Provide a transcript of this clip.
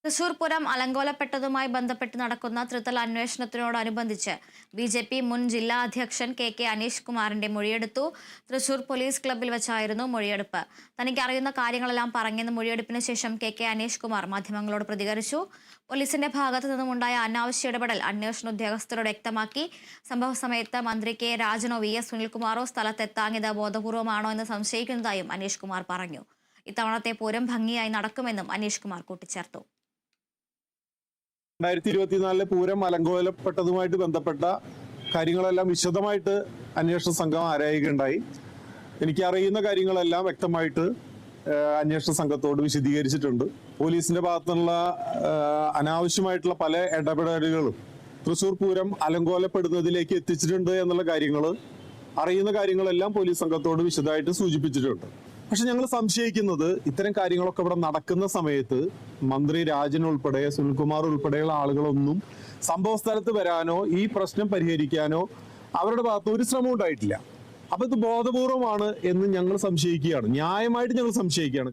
തൃശൂർ പൂരം അലങ്കോലപ്പെട്ടതുമായി ബന്ധപ്പെട്ട് നടക്കുന്ന ത്രിതല അന്വേഷണത്തിനോടനുബന്ധിച്ച് ബി.ജെ.പി. മുൻ ജില്ലാ അധ്യക്ഷൻ കെ അനീഷ് കുമാറിന്റെ മൊഴിയെടുത്തു. തൃശൂർ പോലീസ് ക്ലബ്ബിൽ വെച്ചായിരുന്നു മൊഴിയെടുപ്പ്. തനിക്ക് അറിയുന്ന കാര്യങ്ങളെല്ലാം പറഞ്ഞെന്ന് മൊഴിയെടുപ്പിന് ശേഷം കെ അനീഷ് കുമാർ മാധ്യമങ്ങളോട് പ്രതികരിച്ചു. പോലീസിന്റെ ഭാഗത്തു നിന്നുമുണ്ടായ അനാവശ്യ ഇടപെടൽ അന്വേഷണ ഉദ്യോഗസ്ഥരോട് വ്യക്തമാക്കി. സംഭവ സമയത്ത് മന്ത്രി കെ രാജനോ വി.എസ്. സുനിൽകുമാറോ സ്ഥലത്തെത്താഞ്ഞത് ബോധപൂർവമാണോ എന്ന് സംശയിക്കുന്നതായും അനീഷ് കുമാർ പറഞ്ഞു. ഇത്തവണത്തെ പൂരം ഭംഗിയായി നടക്കുമെന്നും അനീഷ് കുമാർ കൂട്ടിച്ചേർത്തു. 2024 പൂരം അലങ്കോലപ്പെട്ടതുമായിട്ട് ബന്ധപ്പെട്ട കാര്യങ്ങളെല്ലാം വിശദമായിട്ട് അന്വേഷണ സംഘം ആരായുകയുണ്ടായി. എനിക്കറിയുന്ന കാര്യങ്ങളെല്ലാം വ്യക്തമായിട്ട് അന്വേഷണ സംഘത്തോട് വിശദീകരിച്ചിട്ടുണ്ട്. പോലീസിന്റെ ഭാഗത്തുനിന്നുള്ള അനാവശ്യമായിട്ടുള്ള പല ഇടപെടലുകളും തൃശൂർ പൂരം അലങ്കോലപ്പെടുന്നതിലേക്ക് എത്തിച്ചിട്ടുണ്ട് എന്നുള്ള കാര്യങ്ങൾ അറിയുന്ന കാര്യങ്ങളെല്ലാം പോലീസ് സംഘത്തോട് വിശദമായിട്ട് സൂചിപ്പിച്ചിട്ടുണ്ട്. പക്ഷെ ഞങ്ങൾ സംശയിക്കുന്നത് ഇത്തരം കാര്യങ്ങളൊക്കെ ഇവിടെ നടക്കുന്ന സമയത്ത് മന്ത്രി രാജൻ ഉൾപ്പെടെ സുനിൽകുമാർ ഉൾപ്പെടെയുള്ള ആളുകളൊന്നും സംഭവ സ്ഥലത്ത് വരാനോ ഈ പ്രശ്നം പരിഹരിക്കാനോ അവരുടെ ഭാഗത്ത് ഒരു ശ്രമം ഉണ്ടായിട്ടില്ല. അപ്പൊ ഇത് ബോധപൂർവമാണ് എന്ന് ഞങ്ങൾ സംശയിക്കുകയാണ്. ന്യായമായിട്ട് ഞങ്ങൾ സംശയിക്കുകയാണ്.